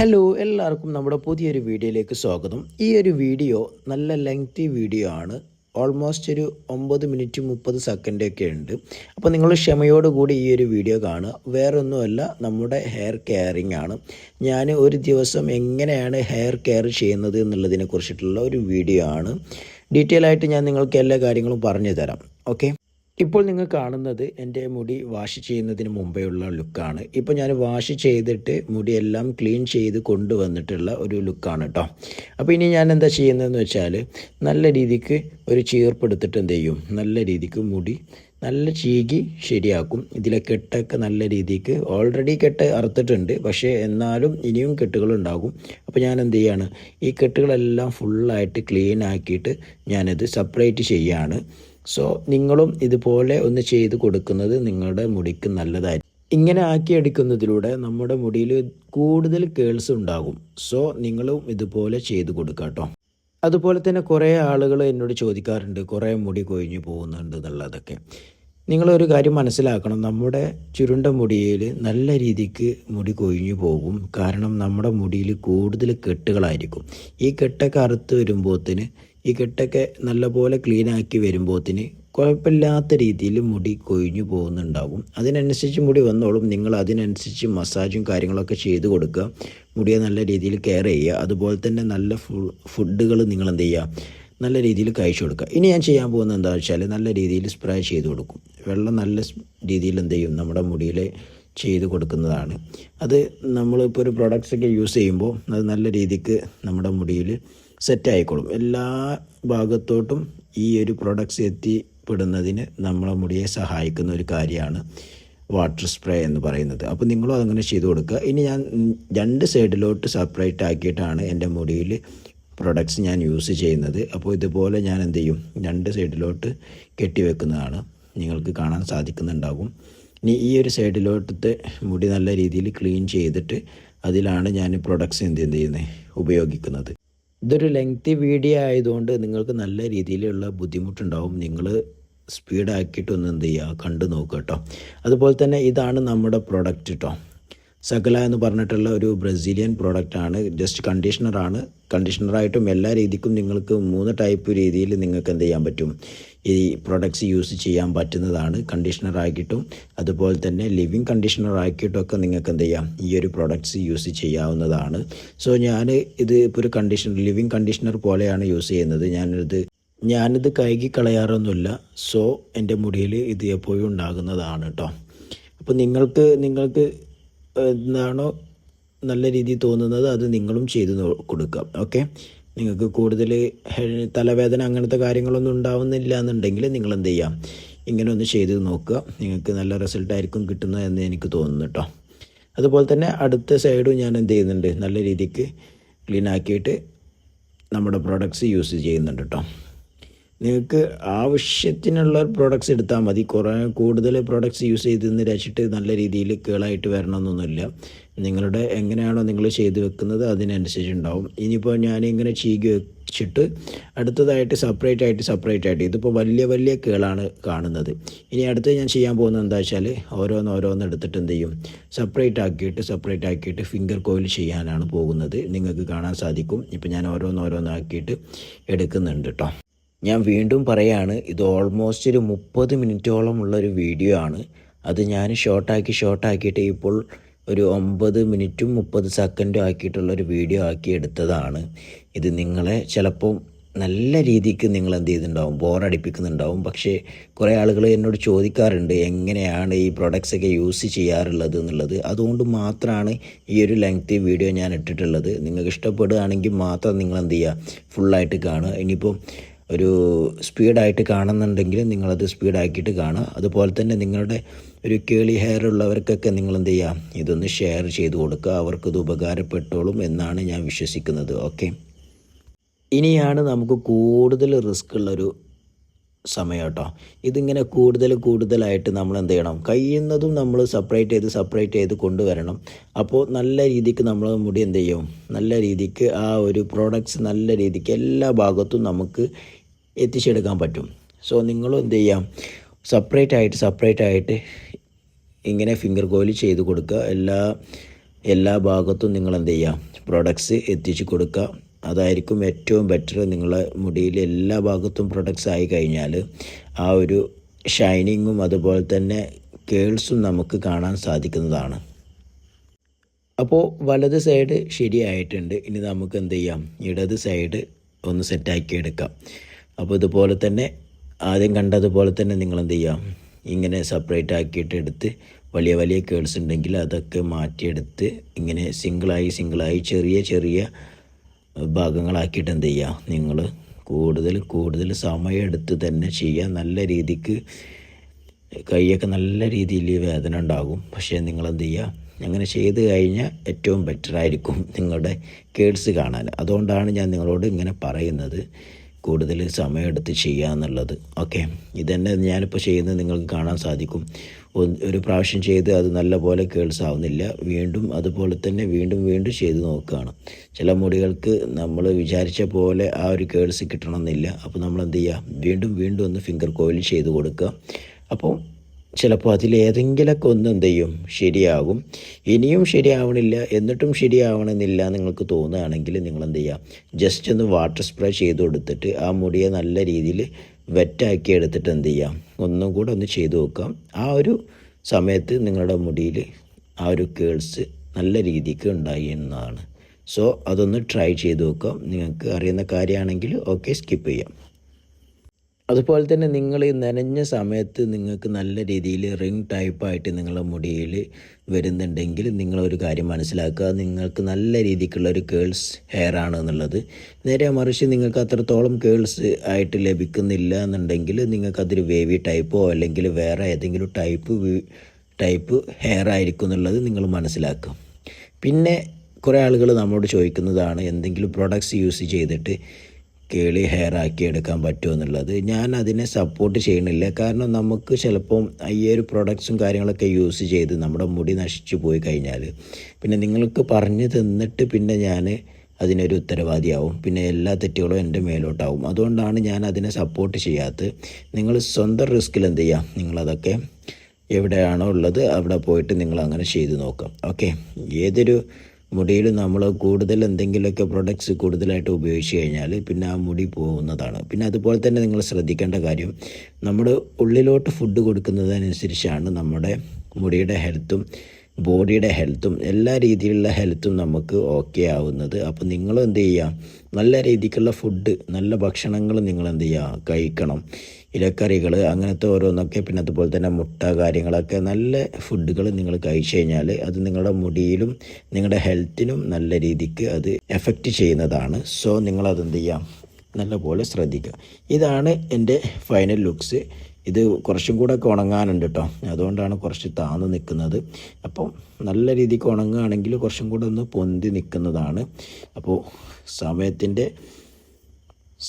Hello എല്ലാവർക്കും നമ്മുടെ പുതിയൊരു വീഡിയോയിലേക്ക് സ്വാഗതം. ഈ ഒരു വീഡിയോ നല്ല ലെങ്തി വീഡിയോ ആണ്. ഓൾമോസ്റ്റ് ഒരു 9 മിനിറ്റ് 30 സെക്കൻഡൊക്കെ ഉണ്ട്. അപ്പോൾ നിങ്ങൾ ക്ഷമയോടുകൂടി ഈ ഒരു വീഡിയോ കാണുക. വേറൊന്നുമല്ല, നമ്മുടെ ഹെയർ കെയറിങ് ആണ്. ഞാൻ ഒരു ദിവസം എങ്ങനെയാണ് ഹെയർ കെയർ ചെയ്യുന്നത് എന്നുള്ളതിനെ കുറിച്ചിട്ടുള്ള ഒരു വീഡിയോ ആണ്. ഡീറ്റെയിൽ ആയിട്ട് ഞാൻ നിങ്ങൾക്ക് എല്ലാ കാര്യങ്ങളും പറഞ്ഞു തരാം. ഓക്കെ, ഇപ്പോൾ നിങ്ങൾ കാണുന്നത് എൻ്റെ മുടി വാഷ് ചെയ്യുന്നതിന് മുമ്പേ ഉള്ള ലുക്കാണ്. ഇപ്പോൾ ഞാൻ വാഷ് ചെയ്തിട്ട് മുടിയെല്ലാം ക്ലീൻ ചെയ്ത് കൊണ്ടുവന്നിട്ടുള്ള ഒരു ലുക്കാണ് കേട്ടോ. അപ്പോൾ ഇനി ഞാൻ എന്താ ചെയ്യുന്നതെന്ന് വെച്ചാൽ, നല്ല രീതിക്ക് ഒരു ചീർപ്പെടുത്തിട്ട് എന്ത് ചെയ്യും, നല്ല രീതിക്ക് മുടി നല്ല ചീകി ശരിയാക്കും. ഇതിലെ കെട്ടൊക്കെ നല്ല രീതിക്ക് ഓൾറെഡി കെട്ട് അറുത്തിട്ടുണ്ട്, പക്ഷേ എന്നാലും ഇനിയും കെട്ടുകളുണ്ടാകും. അപ്പോൾ ഞാൻ എന്ത് ചെയ്യാണ്, ഈ കെട്ടുകളെല്ലാം ഫുള്ളായിട്ട് ക്ലീൻ ആക്കിയിട്ട് ഞാനത് സെപ്പറേറ്റ് ചെയ്യുകയാണ്. സോ നിങ്ങളും ഇതുപോലെ ഒന്ന് ചെയ്ത് കൊടുക്കുന്നത് നിങ്ങളുടെ മുടിക്ക് നല്ലതായിരിക്കും. ഇങ്ങനെ ആക്കിയെടുക്കുന്നതിലൂടെ നമ്മുടെ മുടിയിൽ കൂടുതൽ കേൾസ് ഉണ്ടാകും. സോ നിങ്ങളും ഇതുപോലെ ചെയ്ത് കൊടുക്കുക കേട്ടോ. അതുപോലെ തന്നെ കുറേ ആളുകൾ എന്നോട് ചോദിക്കാറുണ്ട്, കുറേ മുടി കൊഴിഞ്ഞു പോകുന്നുണ്ട് എന്നുള്ളതൊക്കെ. നിങ്ങളൊരു കാര്യം മനസ്സിലാക്കണം, നമ്മുടെ ചുരുണ്ട മുടിയിൽ നല്ല രീതിക്ക് മുടി കൊഴിഞ്ഞു പോകും. കാരണം നമ്മുടെ മുടിയിൽ കൂടുതൽ കെട്ടുകളായിരിക്കും. ഈ കെട്ടൊക്കെ അറുത്ത് വരുമ്പോഴത്തേന്, ഈ കെട്ടൊക്കെ നല്ലപോലെ ക്ലീനാക്കി വരുമ്പോഴത്തേന് കുഴപ്പമില്ലാത്ത രീതിയിൽ മുടി കൊഴിഞ്ഞു പോകുന്നുണ്ടാകും. അതിനനുസരിച്ച് മുടി വന്നോളും. നിങ്ങൾ അതിനനുസരിച്ച് മസാജും കാര്യങ്ങളൊക്കെ ചെയ്ത് കൊടുക്കുക. മുടിയെ നല്ല രീതിയിൽ കെയർ ചെയ്യുക. അതുപോലെ തന്നെ നല്ല ഫുഡുകൾ നിങ്ങൾ എന്ത് ചെയ്യുക, നല്ല രീതിയിൽ കഴിച്ചു കൊടുക്കുക. ഇനി ഞാൻ ചെയ്യാൻ പോകുന്നത് എന്താണെന്ന് വെച്ചാൽ, നല്ല രീതിയിൽ സ്പ്രേ ചെയ്ത് കൊടുക്കും. വെള്ളം നല്ല രീതിയിൽ എന്ത് ചെയ്യും, നമ്മുടെ മുടിയിൽ ചെയ്ത് കൊടുക്കുന്നതാണ്. അത് നമ്മളിപ്പോൾ ഒരു പ്രൊഡക്ട്സൊക്കെ യൂസ് ചെയ്യുമ്പോൾ അത് നല്ല രീതിക്ക് നമ്മുടെ മുടിയിൽ സെറ്റ് ആയിക്കോളും. എല്ലാ ഭാഗത്തോട്ടും ഈ ഒരു പ്രൊഡക്ട്സ് എത്തിപ്പെടുന്നതിന് നമ്മളെ മുടിയെ സഹായിക്കുന്ന ഒരു കാര്യമാണ് വാട്ടർ സ്പ്രേ എന്ന് പറയുന്നത്. അപ്പോൾ നിങ്ങളും അതങ്ങനെ ചെയ്ത് കൊടുക്കുക. ഇനി ഞാൻ 2 സൈഡിലോട്ട് സെപ്പറേറ്റ് ആക്കിയിട്ടാണ് എൻ്റെ മുടിയിൽ പ്രൊഡക്ട്സ് ഞാൻ യൂസ് ചെയ്യുന്നത്. അപ്പോൾ ഇതുപോലെ ഞാൻ എന്ത് ചെയ്യും, 2 സൈഡിലോട്ട് കെട്ടിവെക്കുന്നതാണ്. നിങ്ങൾക്ക് കാണാൻ സാധിക്കുന്നുണ്ടാകും. ഇനി ഈ ഒരു സൈഡിലോട്ടത്തെ മുടി നല്ല രീതിയിൽ ക്ലീൻ ചെയ്തിട്ട് അതിലാണ് ഞാൻ പ്രൊഡക്ട്സ് എന്ത് ചെയ്യുന്നത്, ഉപയോഗിക്കുന്നത്. ഇതൊരു ലെങ്തി വീഡിയോ ആയതുകൊണ്ട് നിങ്ങൾക്ക് നല്ല രീതിയിലുള്ള ബുദ്ധിമുട്ടുണ്ടാവും. നിങ്ങൾ സ്പീഡാക്കിയിട്ടൊന്ന് എന്ത് ചെയ്യുക, കണ്ടു നോക്കുക കേട്ടോ. അതുപോലെ തന്നെ ഇതാണ് നമ്മുടെ പ്രൊഡക്റ്റ് കേട്ടോ. സകല എന്ന് പറഞ്ഞിട്ടുള്ള ഒരു ബ്രസീലിയൻ പ്രോഡക്റ്റാണ്. ജസ്റ്റ് കണ്ടീഷണറാണ്. കണ്ടീഷണറായിട്ടും എല്ലാ രീതിക്കും നിങ്ങൾക്ക് 3 ടൈപ്പ് രീതിയിൽ നിങ്ങൾക്ക് എന്ത് ചെയ്യാൻ പറ്റും, ഈ പ്രൊഡക്ട്സ് യൂസ് ചെയ്യാൻ പറ്റുന്നതാണ്. കണ്ടീഷണറാക്കിയിട്ടും അതുപോലെ തന്നെ ലിവിങ് കണ്ടീഷണറാക്കിയിട്ടൊക്കെ നിങ്ങൾക്ക് എന്ത് ചെയ്യാം, ഈ ഒരു പ്രൊഡക്ട്സ് യൂസ് ചെയ്യാവുന്നതാണ്. സോ ഞാൻ ഇത് ഇപ്പോൾ ഒരു ലിവിങ് കണ്ടീഷണർ പോലെയാണ് യൂസ് ചെയ്യുന്നത്. ഞാനിത് കഴുകി കളയാറൊന്നുമില്ല. സോ എൻ്റെ മുടിയിൽ ഇത് എപ്പോഴും ഉണ്ടാകുന്നതാണ് കേട്ടോ. അപ്പോൾ നിങ്ങൾക്ക് എന്താണോ നല്ല രീതിയിൽ തോന്നുന്നത് അത് നിങ്ങളും ചെയ്ത് കൊടുക്കാം. ഓക്കെ, നിങ്ങൾക്ക് കൂടുതൽ തലവേദന അങ്ങനത്തെ കാര്യങ്ങളൊന്നും ഉണ്ടാവുന്നില്ല എന്നുണ്ടെങ്കിൽ നിങ്ങൾ എന്ത് ചെയ്യാം, ഇങ്ങനെ ഒന്ന് ചെയ്ത് നോക്കുക. നിങ്ങൾക്ക് നല്ല റിസൾട്ടായിരിക്കും കിട്ടുന്നത് എന്ന് എനിക്ക് തോന്നുന്നു കേട്ടോ. അതുപോലെ തന്നെ അടുത്ത സൈഡും ഞാൻ എന്ത് ചെയ്യുന്നുണ്ട്, നല്ല രീതിക്ക് ക്ലീൻ ആക്കിയിട്ട് നമ്മുടെ പ്രോഡക്ട്സ് യൂസ് ചെയ്യുന്നുണ്ട് കേട്ടോ. നിങ്ങൾക്ക് ആവശ്യത്തിനുള്ള പ്രോഡക്ട്സ് എടുത്താൽ മതി. കൂടുതൽ പ്രോഡക്ട്സ് യൂസ് ചെയ്തെന്ന് വെച്ചിട്ട് നല്ല രീതിയിൽ കേളായിട്ട് വരണമെന്നൊന്നുമില്ല. നിങ്ങളുടെ എങ്ങനെയാണോ നിങ്ങൾ ചെയ്ത് വെക്കുന്നത് അതിനനുസരിച്ച് ഉണ്ടാവും. ഇനിയിപ്പോൾ ഞാനിങ്ങനെ ചീകി വെച്ചിട്ട് അടുത്തതായിട്ട് സെപ്പറേറ്റ് ആയിട്ട് ഇതിപ്പോൾ വലിയ കേളാണ് കാണുന്നത്. ഇനി അടുത്ത് ഞാൻ ചെയ്യാൻ പോകുന്നത് എന്താ വെച്ചാൽ, ഓരോന്ന് എടുത്തിട്ട് എന്ത് ചെയ്യും, സെപ്പറേറ്റ് ആക്കിയിട്ട് ഫിംഗർ കോയിൽ ചെയ്യാനാണ് പോകുന്നത്. നിങ്ങൾക്ക് കാണാൻ സാധിക്കും. ഇപ്പോൾ ഞാൻ ഓരോന്നാക്കിയിട്ട് എടുക്കുന്നുണ്ട് കേട്ടോ. ഞാൻ വീണ്ടും പറയാണ്, ഇത് ഓൾമോസ്റ്റ് ഒരു 30 മിനിറ്റോളം ഉള്ളൊരു വീഡിയോ ആണ്. അത് ഞാൻ ഷോർട്ടാക്കിയിട്ട് ഇപ്പോൾ ഒരു 9 മിനിറ്റും 30 സെക്കൻഡും ആക്കിയിട്ടുള്ളൊരു വീഡിയോ ആക്കി എടുത്തതാണ്. ഇത് നിങ്ങളെ ചിലപ്പോൾ നല്ല രീതിക്ക് നിങ്ങൾ എന്ത് ചെയ്തിട്ടുണ്ടാവും, ബോറടിപ്പിക്കുന്നുണ്ടാവും. പക്ഷേ കുറേ ആളുകൾ എന്നോട് ചോദിക്കാറുണ്ട് എങ്ങനെയാണ് ഈ പ്രൊഡക്ട്സൊക്കെ യൂസ് ചെയ്യാറുള്ളത് എന്നുള്ളത്. അതുകൊണ്ട് മാത്രമാണ് ഈ ഒരു ലെങ്തി വീഡിയോ ഞാൻ ഇട്ടിട്ടുള്ളത്. നിങ്ങൾക്ക് ഇഷ്ടപ്പെടുകയാണെങ്കിൽ മാത്രം നിങ്ങൾ എന്ത് ചെയ്യുക, ഫുള്ളായിട്ട് കാണുക. ഇനിയിപ്പോൾ ഒരു സ്പീഡായിട്ട് കാണുന്നുണ്ടെങ്കിൽ നിങ്ങളത് സ്പീഡാക്കിയിട്ട് കാണുക. അതുപോലെ തന്നെ നിങ്ങളുടെ ഒരു കേളി ഹെയർ ഉള്ളവർക്കൊക്കെ നിങ്ങൾ എന്ത് ചെയ്യുക, ഇതൊന്ന് ഷെയർ ചെയ്ത് കൊടുക്കുക. അവർക്കത് ഉപകാരപ്പെട്ടോളും എന്നാണ് ഞാൻ വിശ്വസിക്കുന്നത്. ഓക്കെ, ഇനിയാണ് നമുക്ക് കൂടുതൽ റിസ്ക് ഉള്ളൊരു സമയം കേട്ടോ. ഇതിങ്ങനെ കൂടുതലായിട്ട് നമ്മൾ എന്ത് ചെയ്യണം, കഴിയുന്നതും നമ്മൾ സെപ്പറേറ്റ് ചെയ്ത് കൊണ്ടുവരണം. അപ്പോൾ നല്ല രീതിക്ക് നമ്മൾ മുടി എന്ത് ചെയ്യും, നല്ല രീതിക്ക് ആ ഒരു പ്രോഡക്ട്സ് നല്ല രീതിക്ക് എല്ലാ ഭാഗത്തും നമുക്ക് എത്തിച്ചെടുക്കാൻ പറ്റും. സോ നിങ്ങളും എന്ത് ചെയ്യാം, സെപ്പറേറ്റ് ആയിട്ട് ഇങ്ങനെ ഫിംഗർ കോയിൽ ചെയ്ത് കൊടുക്കുക. എല്ലാ എല്ലാ ഭാഗത്തും നിങ്ങൾ എന്ത് ചെയ്യുക, പ്രൊഡക്ട്സ് എത്തിച്ചു കൊടുക്കുക. അതായിരിക്കും ഏറ്റവും ബെറ്റർ. നിങ്ങളെ മുടിയിൽ എല്ലാ ഭാഗത്തും പ്രൊഡക്ട്സ് ആയി കഴിഞ്ഞാൽ ആ ഒരു ഷൈനിങ്ങും അതുപോലെ തന്നെ കേൾസും നമുക്ക് കാണാൻ സാധിക്കുന്നതാണ്. അപ്പോൾ വലത് സൈഡ് ശരിയായിട്ടുണ്ട്. ഇനി നമുക്ക് എന്ത് ചെയ്യാം, ഇടത് സൈഡ് ഒന്ന് സെറ്റാക്കി എടുക്കാം. അപ്പോൾ ഇതുപോലെ തന്നെ ആദ്യം കണ്ടതുപോലെ തന്നെ നിങ്ങൾ എന്ത് ചെയ്യാം, ഇങ്ങനെ സെപ്പറേറ്റ് ആക്കിയിട്ട് എടുത്ത് വലിയ വലിയ കേൾസ് ഉണ്ടെങ്കിൽ അതൊക്കെ മാറ്റിയെടുത്ത് ഇങ്ങനെ സിംഗിളായി ചെറിയ ചെറിയ ഭാഗങ്ങളാക്കിയിട്ട് എന്ത് ചെയ്യുക, നിങ്ങൾ കൂടുതൽ സമയമെടുത്ത് തന്നെ ചെയ്യുക. നല്ല രീതിക്ക് കൈയൊക്കെ നല്ല രീതിയിൽ വേദന ഉണ്ടാകും. പക്ഷേ നിങ്ങളെന്ത് ചെയ്യുക, അങ്ങനെ ചെയ്ത് കഴിഞ്ഞാൽ ഏറ്റവും ബെറ്ററായിരിക്കും നിങ്ങളുടെ കേൾസ് കാണാൻ. അതുകൊണ്ടാണ് ഞാൻ നിങ്ങളോട് ഇങ്ങനെ പറയുന്നത്, കൂടുതൽ സമയമെടുത്ത് ചെയ്യുക എന്നുള്ളത്. ഓക്കെ, ഇതന്നെ ഞാനിപ്പോൾ ചെയ്യുന്നത് നിങ്ങൾക്ക് കാണാൻ സാധിക്കും. ഒരു പ്രാവശ്യം ചെയ്ത് അത് നല്ല പോലെ കേൾസ് ആവുന്നില്ല, വീണ്ടും അതുപോലെ തന്നെ വീണ്ടും ചെയ്ത് നോക്കുകയാണ്. ചില മുടികൾക്ക് നമ്മൾ വിചാരിച്ച പോലെ ആ ഒരു കേൾസ് കിട്ടണമെന്നില്ല. അപ്പോൾ നമ്മൾ എന്ത് ചെയ്യുക, വീണ്ടും ഒന്ന് ഫിംഗർ കോയിൽ ചെയ്ത് കൊടുക്കുക. അപ്പോൾ ചിലപ്പോൾ അതിലേതെങ്കിലുമൊക്കെ ഒന്ന് എന്ത് ചെയ്യും, ശരിയാകും. ഇനിയും ശരിയാവണില്ല, എന്നിട്ടും ശരിയാവണമെന്നില്ല നിങ്ങൾക്ക് തോന്നുകയാണെങ്കിൽ നിങ്ങൾ എന്ത് ചെയ്യുക, ജസ്റ്റ് ഒന്ന് വാട്ടർ സ്പ്രേ ചെയ്ത് കൊടുത്തിട്ട് ആ മുടിയെ നല്ല രീതിയിൽ വെറ്റാക്കി എടുത്തിട്ട് എന്ത് ചെയ്യാം, ഒന്നും കൂടെ ഒന്ന് ചെയ്ത് നോക്കാം. ആ ഒരു സമയത്ത് നിങ്ങളുടെ മുടിയിൽ ആ ഒരു കേൾസ് നല്ല രീതിക്ക് ഉണ്ടായി എന്നതാണ്. സോ അതൊന്ന് ട്രൈ ചെയ്ത് നോക്കാം. നിങ്ങൾക്ക് അറിയുന്ന കാര്യമാണെങ്കിൽ ഓക്കെ, സ്കിപ്പ് ചെയ്യാം. അതുപോലെ തന്നെ നിങ്ങൾ ഈ നനഞ്ഞ സമയത്ത് നിങ്ങൾക്ക് നല്ല രീതിയിൽ റിംഗ് ടൈപ്പായിട്ട് നിങ്ങളുടെ മുടിയിൽ വരുന്നുണ്ടെങ്കിൽ നിങ്ങളൊരു കാര്യം മനസ്സിലാക്കുക, നിങ്ങൾക്ക് നല്ല രീതിക്കുള്ള ഒരു കേൾസ് ഹെയർ ആണ് എന്നുള്ളത്. നേരെ മറിച്ച് നിങ്ങൾക്ക് അത്രത്തോളം കേൾസ് ആയിട്ട് ലഭിക്കുന്നില്ല എന്നുണ്ടെങ്കിൽ നിങ്ങൾക്കതൊരു വേവി ടൈപ്പോ അല്ലെങ്കിൽ വേറെ ഏതെങ്കിലും ടൈപ്പ് ഹെയർ ആയിരിക്കും എന്നുള്ളത് നിങ്ങൾ മനസ്സിലാക്കും. പിന്നെ കുറേ ആളുകൾ നമ്മളോട് ചോദിക്കുന്നതാണ്, എന്തെങ്കിലും പ്രൊഡക്ട്സ് യൂസ് ചെയ്തിട്ട് കേളി ഹെയർ ആക്കി എടുക്കാൻ പറ്റുമോ എന്നുള്ളത്. ഞാൻ അതിനെ സപ്പോർട്ട് ചെയ്യണില്ല. കാരണം നമുക്ക് ചിലപ്പം ഈ ഒരു പ്രൊഡക്ട്സും കാര്യങ്ങളൊക്കെ യൂസ് ചെയ്ത് നമ്മുടെ മുടി നശിച്ചു പോയി കഴിഞ്ഞാൽ പിന്നെ നിങ്ങൾക്ക് പറഞ്ഞു തന്നിട്ട് പിന്നെ ഞാൻ അതിനൊരു ഉത്തരവാദിയാവും, പിന്നെ എല്ലാ തെറ്റുകളും എൻ്റെ മേലോട്ടാവും. അതുകൊണ്ടാണ് ഞാൻ അതിനെ സപ്പോർട്ട് ചെയ്യാത്തത്. നിങ്ങൾ സ്വന്തം റിസ്കിൽ എന്ത് ചെയ്യുക, നിങ്ങളതൊക്കെ എവിടെയാണോ ഉള്ളത് അവിടെ പോയിട്ട് നിങ്ങൾ അങ്ങനെ ചെയ്ത് നോക്കാം. ഓക്കെ, ഏതൊരു മുടിയിൽ നമ്മൾ കൂടുതൽ എന്തെങ്കിലുമൊക്കെ പ്രൊഡക്ട്സ് കൂടുതലായിട്ട് ഉപയോഗിച്ച് കഴിഞ്ഞാൽ പിന്നെ ആ മുടി പോകുന്നതാണ്. പിന്നെ അതുപോലെ തന്നെ നിങ്ങൾ ശ്രദ്ധിക്കേണ്ട കാര്യം, നമ്മൾ ഉള്ളിലോട്ട് ഫുഡ് കൊടുക്കുന്നതനുസരിച്ചാണ് നമ്മുടെ മുടിയുടെ ഹെൽത്തും ബോഡിയുടെ ഹെൽത്തും എല്ലാ രീതിയിലുള്ള ഹെൽത്തും നമുക്ക് ഓക്കെ ആവുന്നത്. അപ്പോൾ നിങ്ങൾ എന്ത് ചെയ്യുക, നല്ല രീതിക്കുള്ള ഫുഡ്, നല്ല ഭക്ഷണങ്ങൾ നിങ്ങൾ എന്ത് ചെയ്യുക, കഴിക്കണം. ഇലക്കറികൾ അങ്ങനത്തെ ഓരോന്നൊക്കെ, പിന്നെ അതുപോലെ തന്നെ മുട്ട കാര്യങ്ങളൊക്കെ നല്ല ഫുഡുകൾ നിങ്ങൾ കഴിച്ചു കഴിഞ്ഞാൽ അത് നിങ്ങളുടെ മുടിയിലും നിങ്ങളുടെ ഹെൽത്തിനും നല്ല രീതിക്ക് അത് എഫക്റ്റ് ചെയ്യുന്നതാണ്. സോ നിങ്ങളതെന്ത് ചെയ്യാം, നല്ലപോലെ ശ്രദ്ധിക്കുക. ഇതാണ് എൻ്റെ ഫൈനൽ ലുക്സ്. ഇത് കുറച്ചും കൂടെ ഒക്കെ ഉണങ്ങാനുണ്ട് കേട്ടോ, അതുകൊണ്ടാണ് കുറച്ച് താന്ന് നിൽക്കുന്നത്. അപ്പം നല്ല രീതിക്ക് ഉണങ്ങുകയാണെങ്കിൽ കുറച്ചും കൂടെ ഒന്ന് പൊന്തി നിൽക്കുന്നതാണ്. അപ്പോൾ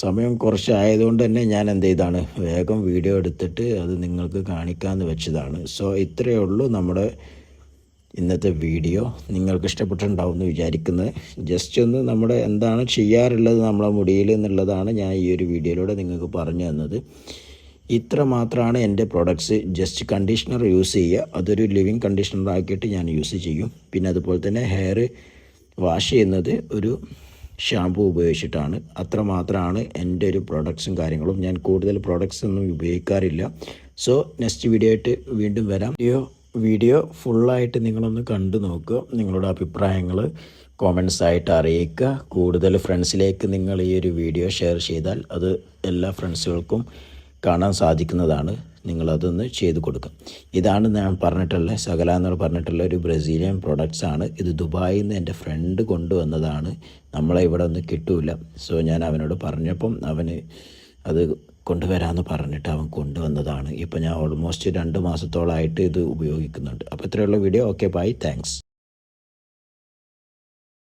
സമയം കുറച്ചായതുകൊണ്ട് തന്നെ ഞാൻ എന്ത് ചെയ്താണ്, വേഗം വീഡിയോ എടുത്തിട്ട് അത് നിങ്ങൾക്ക് കാണിക്കാമെന്ന് വെച്ചതാണ്. സോ ഇത്രയേ ഉള്ളൂ നമ്മുടെ ഇന്നത്തെ വീഡിയോ. നിങ്ങൾക്ക് ഇഷ്ടപ്പെട്ടിട്ടുണ്ടാവും എന്ന് വിചാരിക്കുന്നത്. ജസ്റ്റ് ഒന്ന് നമ്മുടെ എന്താണ് ചെയ്യാറുള്ളത് നമ്മളെ മുടിയിൽ എന്നുള്ളതാണ് ഞാൻ ഈ ഒരു വീഡിയോയിലൂടെ നിങ്ങൾക്ക് പറഞ്ഞു തന്നത്. ഇത്ര മാത്രമാണ് എൻ്റെ പ്രോഡക്ട്സ്. ജസ്റ്റ് കണ്ടീഷണർ യൂസ് ചെയ്യുക, അതൊരു ലിവിങ് കണ്ടീഷണർ ആക്കിയിട്ട് ഞാൻ യൂസ് ചെയ്യും. പിന്നെ അതുപോലെ തന്നെ ഹെയർ വാഷ് ചെയ്യുന്നത് ഒരു ഷാമ്പു ഉപയോഗിച്ചിട്ടാണ്. അത്ര മാത്രമാണ് എൻ്റെ ഒരു പ്രോഡക്ട്സും കാര്യങ്ങളും. ഞാൻ കൂടുതൽ പ്രോഡക്ട്സ് ഒന്നും ഉപയോഗിക്കാറില്ല. സോ നെക്സ്റ്റ് വീഡിയോ ആയിട്ട് വീണ്ടും വരാം. വീഡിയോ ഫുള്ളായിട്ട് നിങ്ങളൊന്ന് കണ്ടു നോക്കുക. നിങ്ങളുടെ അഭിപ്രായങ്ങൾ കോമൻസ് ആയിട്ട് അറിയിക്കുക. കൂടുതൽ ഫ്രണ്ട്സിലേക്ക് നിങ്ങൾ ഈ ഒരു വീഡിയോ ഷെയർ ചെയ്താൽ അത് എല്ലാ ഫ്രണ്ട്സുകൾക്കും കാണാൻ സാധിക്കുന്നതാണ്. നിങ്ങളതൊന്ന് ചെയ്ത് കൊടുക്കുക. ഇതാണ് ഞാൻ പറഞ്ഞിട്ടുള്ള സകല എന്ന് പറഞ്ഞിട്ടുള്ള ഒരു ബ്രസീലിയൻ പ്രൊഡക്ട്സ് ആണ്. ഇത് ദുബായിൽ നിന്ന് എൻ്റെ ഫ്രണ്ട് കൊണ്ടുവന്നതാണ്. നമ്മളെ ഇവിടെ ഒന്നും കിട്ടൂല. സോ ഞാൻ അവനോട് പറഞ്ഞപ്പം അവന് അത് കൊണ്ടുവരാമെന്ന് പറഞ്ഞിട്ട് അവൻ കൊണ്ടുവന്നതാണ്. ഇപ്പോൾ ഞാൻ ഓൾമോസ്റ്റ് 2 മാസത്തോളമായിട്ട് ഇത് ഉപയോഗിക്കുന്നുണ്ട്. അപ്പോൾ ഇത്രയുള്ള വീഡിയോ. Okay, by, thanks.